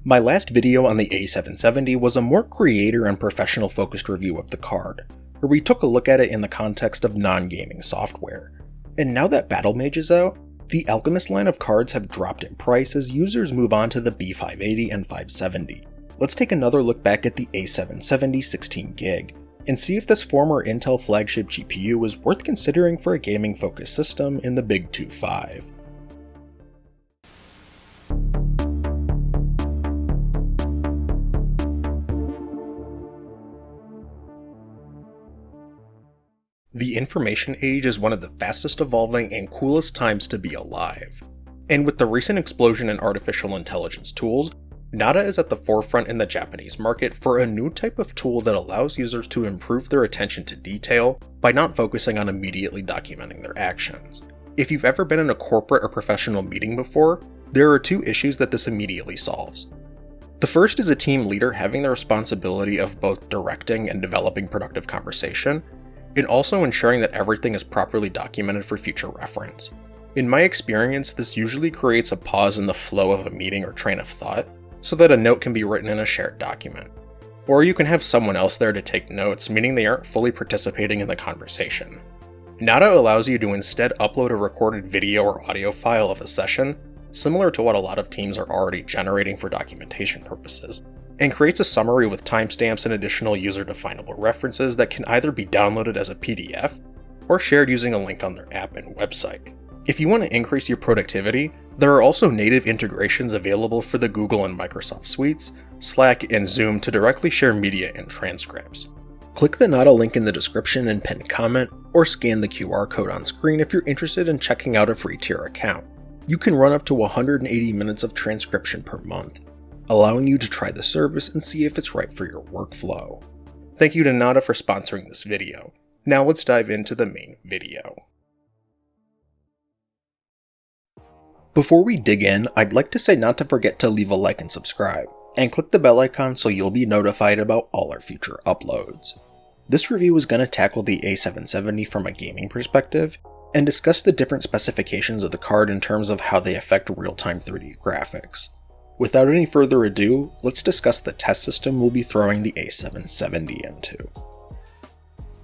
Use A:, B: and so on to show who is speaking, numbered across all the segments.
A: My last video on the A770 was a more creator and professional focused review of the card, where we took a look at it in the context of non-gaming software. And now that Battlemage is out, the Alchemist line of cards have dropped in price as users move on to the B580 and 570. Let's take another look back at the A770 16GB, and see if this former Intel flagship GPU is worth considering for a gaming-focused system in the Big 2.5. The information age is one of the fastest evolving and coolest times to be alive. And with the recent explosion in artificial intelligence tools, Notta is at the forefront in the Japanese market for a new type of tool that allows users to improve their attention to detail by not focusing on immediately documenting their actions. If you've ever been in a corporate or professional meeting before, there are two issues that this immediately solves. The first is a team leader having the responsibility of both directing and developing productive conversation, and also ensuring that everything is properly documented for future reference. In my experience, this usually creates a pause in the flow of a meeting or train of thought, so that a note can be written in a shared document. Or you can have someone else there to take notes, meaning they aren't fully participating in the conversation. Notta allows you to instead upload a recorded video or audio file of a session, similar to what a lot of teams are already generating for documentation purposes, and creates a summary with timestamps and additional user-definable references that can either be downloaded as a PDF or shared using a link on their app and website. If you want to increase your productivity, there are also native integrations available for the Google and Microsoft suites, Slack, and Zoom to directly share media and transcripts. Click the Notta link in the description and pinned comment, or scan the QR code on screen if you're interested in checking out a free tier account. You can run up to 180 minutes of transcription per month, allowing you to try the service and see if it's right for your workflow. Thank you to Notta for sponsoring this video. Now let's dive into the main video. Before we dig in, I'd like to say not to forget to leave a like and subscribe, and click the bell icon so you'll be notified about all our future uploads. This review is going to tackle the A770 from a gaming perspective, and discuss the different specifications of the card in terms of how they affect real-time 3D graphics. Without any further ado, let's discuss the test system we'll be throwing the A770 into.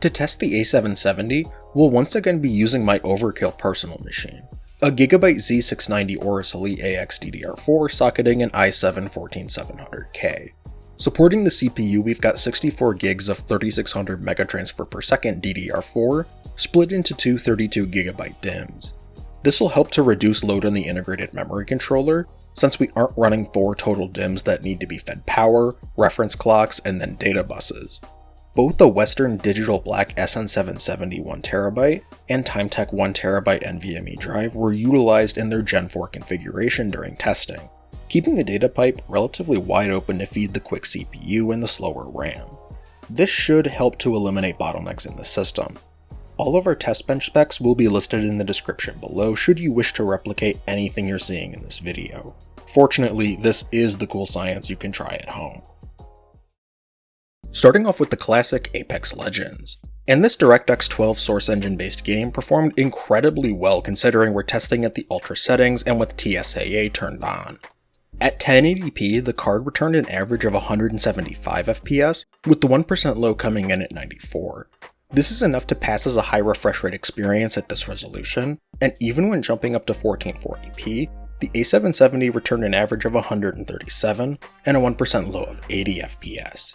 A: To test the A770, we'll once again be using my overkill personal machine, a Gigabyte Z690 Aorus Elite AX DDR4 socketing an i7 14700K. Supporting the CPU, we've got 64 gigs of 3600 megatransfer per second DDR4, split into two 32GB DIMMs. This will help to reduce load on the integrated memory controller, since we aren't running 4 total DIMMs that need to be fed power, reference clocks, and then data buses. Both the Western Digital Black SN770 1TB and Timetech 1TB NVMe drive were utilized in their Gen 4 configuration during testing, keeping the data pipe relatively wide open to feed the quick CPU and the slower RAM. This should help to eliminate bottlenecks in the system. All of our test bench specs will be listed in the description below should you wish to replicate anything you're seeing in this video. Fortunately, this is the cool science you can try at home. Starting off with the classic Apex Legends. And this DirectX 12 source engine based game performed incredibly well considering we're testing at the ultra settings and with TSAA turned on. At 1080p, the card returned an average of 175 FPS, with the 1% low coming in at 94. This is enough to pass as a high refresh rate experience at this resolution, and even when jumping up to 1440p, the A770 returned an average of 137 and a 1% low of 80 FPS.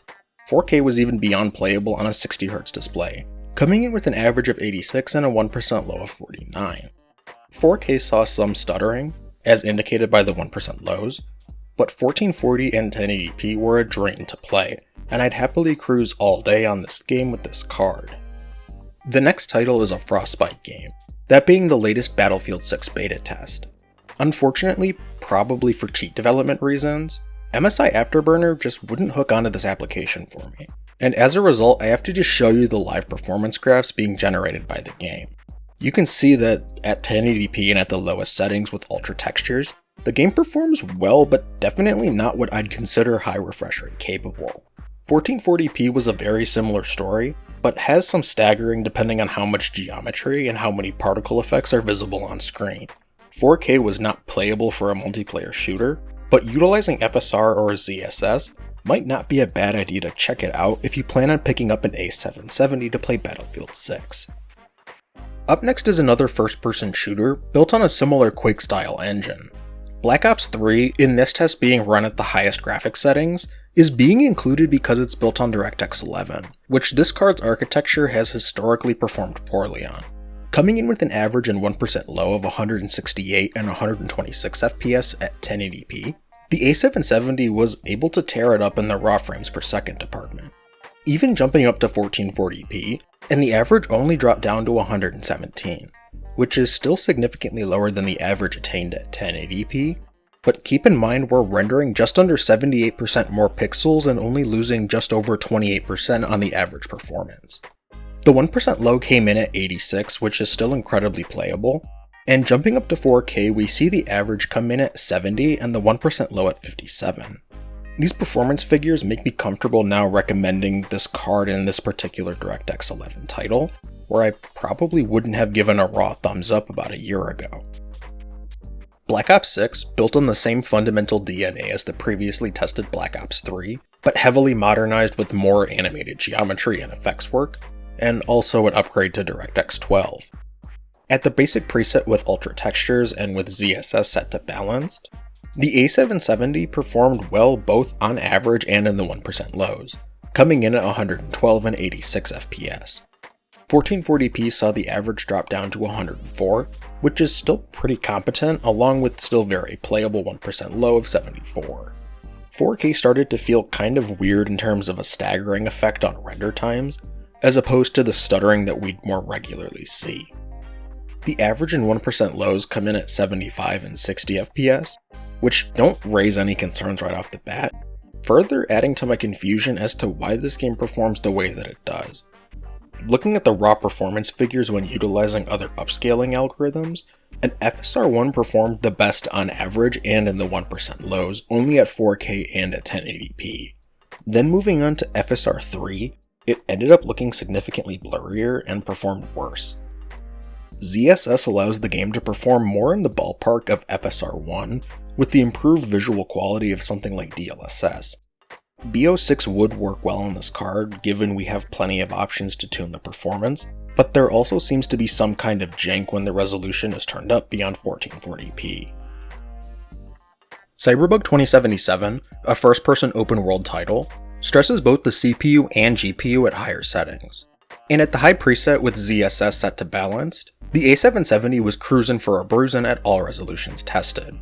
A: 4K was even beyond playable on a 60Hz display, coming in with an average of 86 and a 1% low of 49. 4K saw some stuttering, as indicated by the 1% lows, but 1440 and 1080p were a dream to play, and I'd happily cruise all day on this game with this card. The next title is a Frostbite game, that being the latest Battlefield 6 beta test. Unfortunately, probably for cheat development reasons, MSI Afterburner just wouldn't hook onto this application for me, and as a result I have to just show you the live performance graphs being generated by the game. You can see that at 1080p and at the lowest settings with ultra textures, the game performs well but definitely not what I'd consider high refresh rate capable. 1440p was a very similar story, but has some staggering depending on how much geometry and how many particle effects are visible on screen. 4K was not playable for a multiplayer shooter, but utilizing FSR or ZSS might not be a bad idea to check it out if you plan on picking up an A770 to play Battlefield 6. Up next is another first-person shooter built on a similar Quake-style engine. Black Ops 3, in this test being run at the highest graphics settings, is being included because it's built on DirectX 11, which this card's architecture has historically performed poorly on. Coming in with an average and 1% low of 168 and 126 FPS at 1080p, the A770 was able to tear it up in the raw frames per second department, even jumping up to 1440p, and the average only dropped down to 117, which is still significantly lower than the average attained at 1080p, but keep in mind we're rendering just under 78% more pixels and only losing just over 28% on the average performance. The 1% low came in at 86, which is still incredibly playable, and jumping up to 4K we see the average come in at 70 and the 1% low at 57. These performance figures make me comfortable now recommending this card in this particular DirectX 11 title, where I probably wouldn't have given a raw thumbs up about a year ago. Black Ops 6, built on the same fundamental DNA as the previously tested Black Ops 3, but heavily modernized with more animated geometry and effects work, and also an upgrade to DirectX 12. At the basic preset with Ultra Textures and with ZSS set to balanced, the A770 performed well both on average and in the 1% lows, coming in at 112 and 86 FPS. 1440p saw the average drop down to 104, which is still pretty competent, along with still very playable 1% low of 74. 4K started to feel kind of weird in terms of a staggering effect on render times, as opposed to the stuttering that we'd more regularly see. The average and 1% lows come in at 75 and 60 FPS, which don't raise any concerns right off the bat, further adding to my confusion as to why this game performs the way that it does. Looking at the raw performance figures when utilizing other upscaling algorithms, an FSR1 performed the best on average and in the 1% lows, only at 4K and at 1080p. Then moving on to FSR3, it ended up looking significantly blurrier and performed worse. ZSS allows the game to perform more in the ballpark of FSR1, with the improved visual quality of something like DLSS. BO6 would work well on this card, given we have plenty of options to tune the performance, but there also seems to be some kind of jank when the resolution is turned up beyond 1440p. Cyberpunk 2077, a first-person open-world title, stresses both the CPU and GPU at higher settings. And at the high preset with ZSS set to balanced, the A770 was cruising for a bruising at all resolutions tested.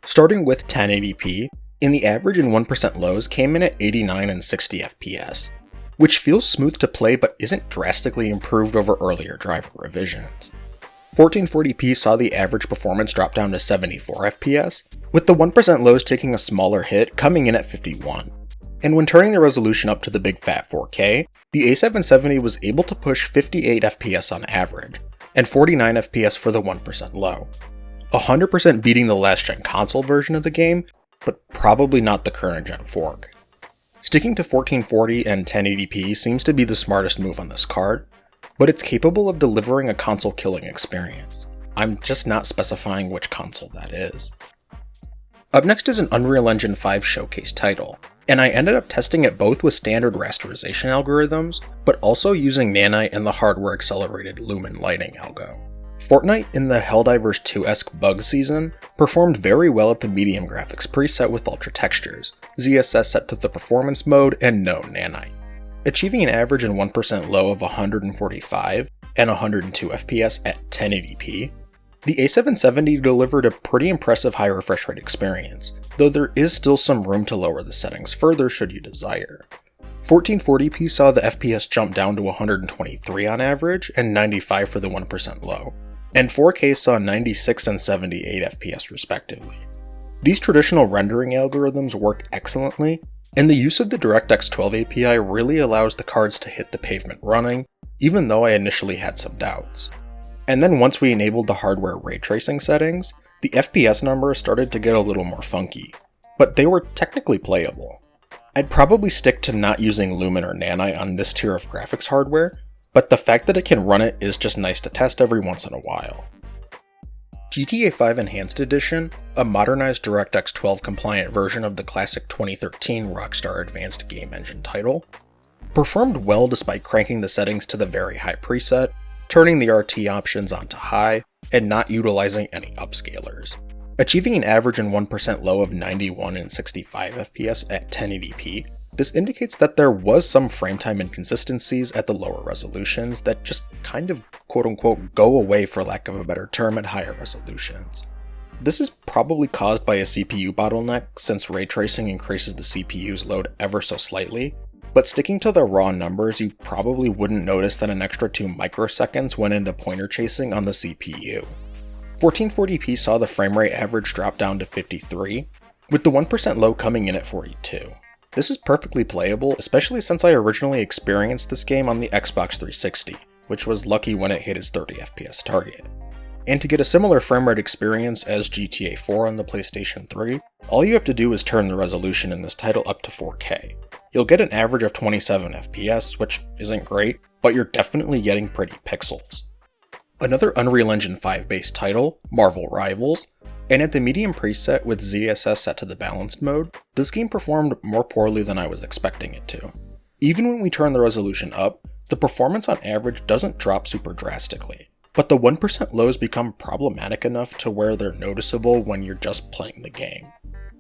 A: Starting with 1080p, and the average and 1% lows came in at 89 and 60 FPS, which feels smooth to play but isn't drastically improved over earlier driver revisions. 1440p saw the average performance drop down to 74 FPS, with the 1% lows taking a smaller hit coming in at 51. And when turning the resolution up to the big fat 4K, the A770 was able to push 58 FPS on average, and 49 FPS for the 1% low. 100% beating the last gen console version of the game, but probably not the current gen fork. Sticking to 1440 and 1080p seems to be the smartest move on this card, but it's capable of delivering a console killing experience. I'm just not specifying which console that is. Up next is an Unreal Engine 5 showcase title, and I ended up testing it both with standard rasterization algorithms, but also using Nanite and the hardware accelerated Lumen lighting algo. Fortnite in the Helldivers 2-esque bug season performed very well at the medium graphics preset with Ultra Textures, ZSS set to the performance mode, and no Nanite. Achieving an average and 1% low of 145 and 102 FPS at 1080p, the A770 delivered a pretty impressive high refresh rate experience, though there is still some room to lower the settings further should you desire. 1440p saw the FPS jump down to 123 on average and 95 for the 1% low, and 4K saw 96 and 78 FPS respectively. These traditional rendering algorithms work excellently, and the use of the DirectX 12 API really allows the cards to hit the pavement running, even though I initially had some doubts. And then once we enabled the hardware ray tracing settings, the FPS numbers started to get a little more funky, but they were technically playable. I'd probably stick to not using Lumen or Nanite on this tier of graphics hardware, but the fact that it can run it is just nice to test every once in a while. GTA 5 Enhanced Edition, a modernized DirectX 12 compliant version of the classic 2013 Rockstar Advanced Game Engine title, performed well despite cranking the settings to the very high preset, turning the RT options onto high, and not utilizing any upscalers. Achieving an average and 1% low of 91 and 65 FPS at 1080p, this indicates that there was some frame time inconsistencies at the lower resolutions that just kind of quote-unquote go away, for lack of a better term, at higher resolutions. This is probably caused by a CPU bottleneck, since ray tracing increases the CPU's load ever so slightly, but sticking to the raw numbers, you probably wouldn't notice that an extra 2 microseconds went into pointer chasing on the CPU. 1440p saw the frame rate average drop down to 53, with the 1% low coming in at 42. This is perfectly playable, especially since I originally experienced this game on the Xbox 360, which was lucky when it hit its 30 FPS target. And to get a similar frame rate experience as GTA 4 on the PlayStation 3, all you have to do is turn the resolution in this title up to 4K. You'll get an average of 27 FPS, which isn't great, but you're definitely getting pretty pixels. Another Unreal Engine 5 based title, Marvel Rivals, and at the medium preset with ZSS set to the balanced mode, this game performed more poorly than I was expecting it to. Even when we turn the resolution up, the performance on average doesn't drop super drastically, but the 1% lows become problematic enough to where they're noticeable when you're just playing the game.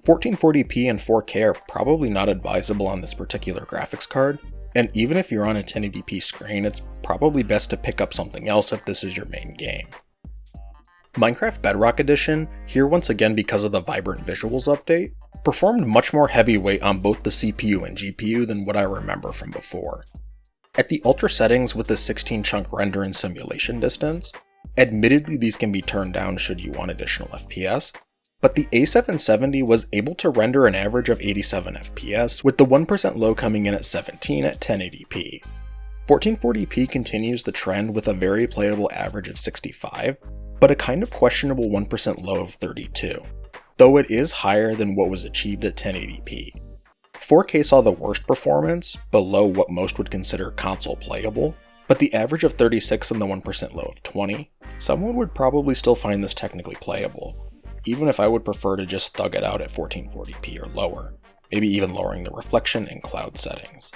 A: 1440p and 4K are probably not advisable on this particular graphics card, and even if you're on a 1080p screen, it's probably best to pick up something else if this is your main game. Minecraft Bedrock Edition, here once again because of the Vibrant Visuals update, performed much more heavyweight on both the CPU and GPU than what I remember from before. At the ultra settings with the 16 chunk render and simulation distance, admittedly these can be turned down should you want additional FPS, but the A770 was able to render an average of 87 FPS, with the 1% low coming in at 17 at 1080p. 1440p continues the trend with a very playable average of 65, but a kind of questionable 1% low of 32, though it is higher than what was achieved at 1080p. 4K saw the worst performance, below what most would consider console playable, but the average of 36 and the 1% low of 20, someone would probably still find this technically playable, even if I would prefer to just thug it out at 1440p or lower, maybe even lowering the reflection and cloud settings.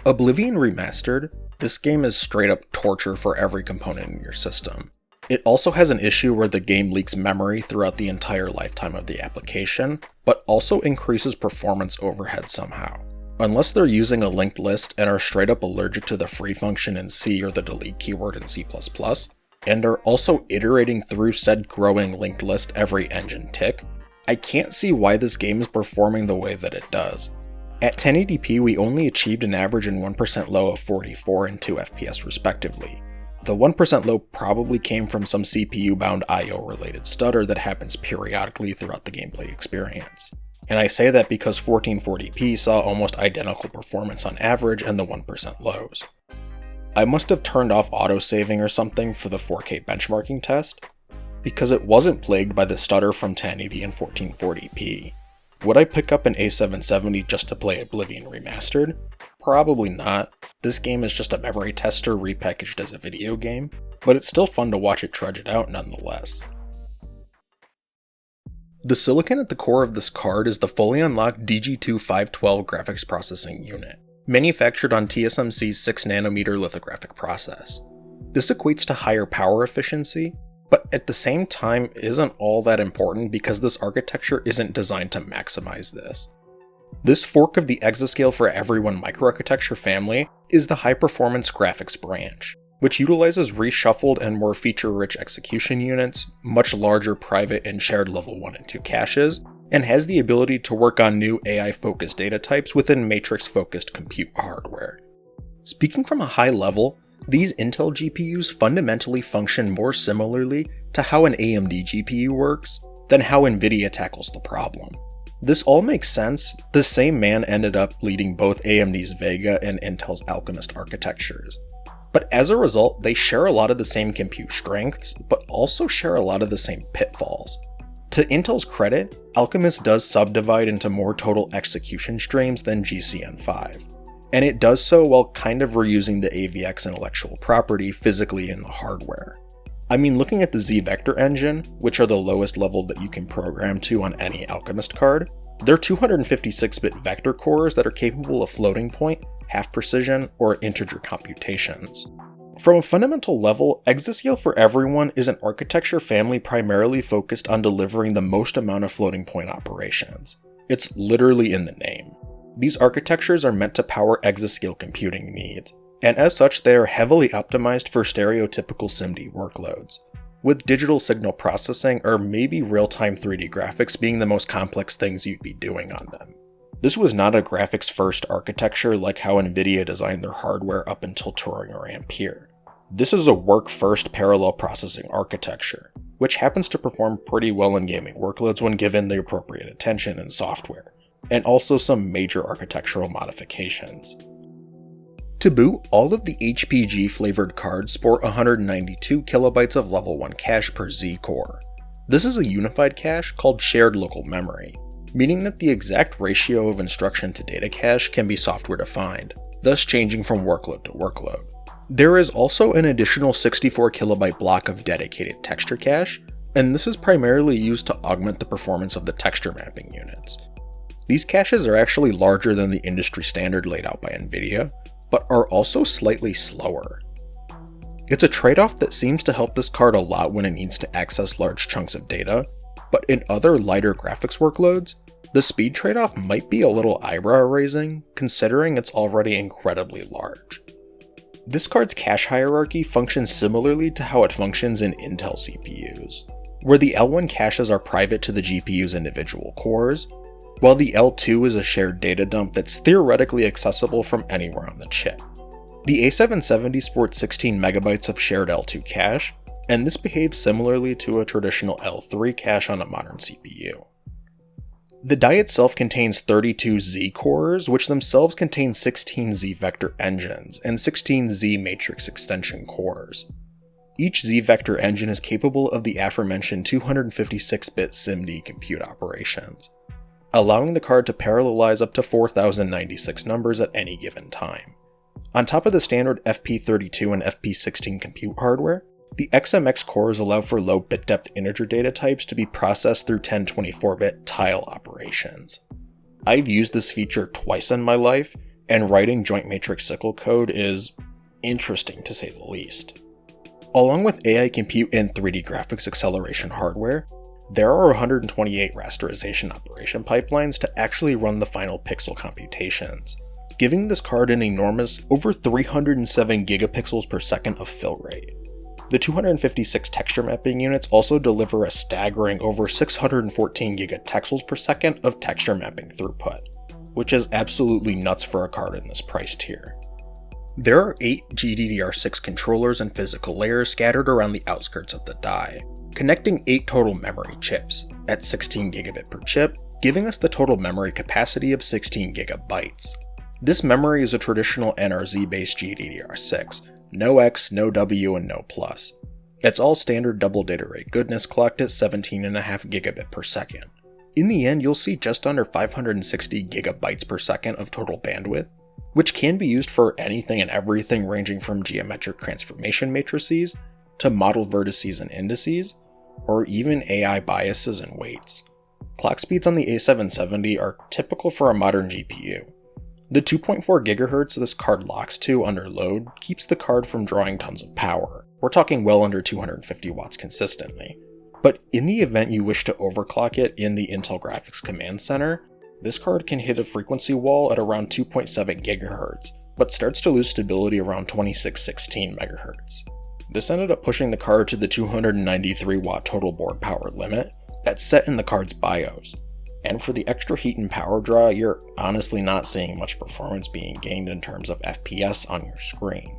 A: Oblivion Remastered, this game is straight up torture for every component in your system. It also has an issue where the game leaks memory throughout the entire lifetime of the application, but also increases performance overhead somehow. Unless they're using a linked list and are straight up allergic to the free function in C or the delete keyword in C++, and are also iterating through said growing linked list every engine tick, I can't see why this game is performing the way that it does. At 1080p we only achieved an average and 1% low of 44 and 2 FPS respectively. The 1% low probably came from some CPU-bound I/O related stutter that happens periodically throughout the gameplay experience. And I say that because 1440p saw almost identical performance on average and the 1% lows. I must have turned off autosaving or something for the 4K benchmarking test, because it wasn't plagued by the stutter from 1080 and 1440p. Would I pick up an A770 just to play Oblivion Remastered? Probably not. This game is just a memory tester repackaged as a video game, but it's still fun to watch it trudge it out nonetheless. The silicon at the core of this card is the fully unlocked DG2 512 graphics processing unit, manufactured on TSMC's 6nm lithographic process. This equates to higher power efficiency, but at the same time isn't all that important because this architecture isn't designed to maximize this. This fork of the Exascale for Everyone microarchitecture family is the high-performance graphics branch, which utilizes reshuffled and more feature-rich execution units, much larger private and shared level 1 and 2 caches, and has the ability to work on new AI-focused data types within matrix-focused compute hardware. Speaking from a high level, these Intel GPUs fundamentally function more similarly to how an AMD GPU works than how Nvidia tackles the problem. This all makes sense. The same man ended up leading both AMD's Vega and Intel's Alchemist architectures. But as a result, they share a lot of the same compute strengths, but also share a lot of the same pitfalls. To Intel's credit, Alchemist does subdivide into more total execution streams than GCN5. And it does so while kind of reusing the AVX intellectual property physically in the hardware. I mean, looking at the Z-Vector engine, which are the lowest level that you can program to on any Alchemist card, they're 256-bit vector cores that are capable of floating point, half precision, or integer computations. From a fundamental level, Exascale for Everyone is an architecture family primarily focused on delivering the most amount of floating point operations. It's literally in the name. These architectures are meant to power exascale computing needs, and as such they are heavily optimized for stereotypical SIMD workloads, with digital signal processing or maybe real-time 3D graphics being the most complex things you'd be doing on them. This was not a graphics-first architecture like how Nvidia designed their hardware up until Turing or Ampere. This is a work-first parallel processing architecture, which happens to perform pretty well in gaming workloads when given the appropriate attention and software, and also some major architectural modifications. To boot, all of the HPG flavored cards sport 192 kilobytes of level 1 cache per Z core. This is a unified cache called shared local memory, meaning that the exact ratio of instruction to data cache can be software defined, thus changing from workload to workload. There is also an additional 64 kilobyte block of dedicated texture cache, and this is primarily used to augment the performance of the texture mapping units. These caches are actually larger than the industry standard laid out by Nvidia, but are also slightly slower. It's a trade-off that seems to help this card a lot when it needs to access large chunks of data, but in other lighter graphics workloads, the speed trade-off might be a little eyebrow-raising, considering it's already incredibly large. This card's cache hierarchy functions similarly to how it functions in Intel CPUs, where the L1 caches are private to the GPU's individual cores, while the L2 is a shared data dump that's theoretically accessible from anywhere on the chip. The A770 sports 16 megabytes of shared L2 cache, and this behaves similarly to a traditional L3 cache on a modern CPU. The die itself contains 32 Z cores, which themselves contain 16 Z-Vector engines and 16 Z-Matrix extension cores. Each Z-Vector engine is capable of the aforementioned 256-bit SIMD compute operations, allowing the card to parallelize up to 4096 numbers at any given time. On top of the standard FP32 and FP16 compute hardware, the XMX cores allow for low bit depth integer data types to be processed through 1024-bit tile operations. I've used this feature twice in my life, and writing joint matrix cycle code is interesting to say the least. Along with AI compute and 3D graphics acceleration hardware, there are 128 rasterization operation pipelines to actually run the final pixel computations, giving this card an enormous over 307 gigapixels per second of fill rate. The 256 texture mapping units also deliver a staggering over 614 gigatexels per second of texture mapping throughput, which is absolutely nuts for a card in this price tier. There are 8 GDDR6 controllers and physical layers scattered around the outskirts of the die, connecting 8 total memory chips, at 16 gigabit per chip, giving us the total memory capacity of 16 gigabytes. This memory is a traditional NRZ-based GDDR6, no X, no W, and no plus. It's all standard double data rate goodness clocked at 17.5 gigabit per second. In the end, you'll see just under 560 gigabytes per second of total bandwidth, which can be used for anything and everything ranging from geometric transformation matrices to model vertices and indices, or even AI biases and weights. Clock speeds on the A770 are typical for a modern GPU. The 2.4 GHz this card locks to under load keeps the card from drawing tons of power. We're talking well under 250 watts consistently. But in the event you wish to overclock it in the Intel Graphics Command Center, this card can hit a frequency wall at around 2.7 GHz, but starts to lose stability around 2616 MHz. This ended up pushing the card to the 293 watt total board power limit that's set in the card's BIOS. And for the extra heat and power draw, you're honestly not seeing much performance being gained in terms of FPS on your screen.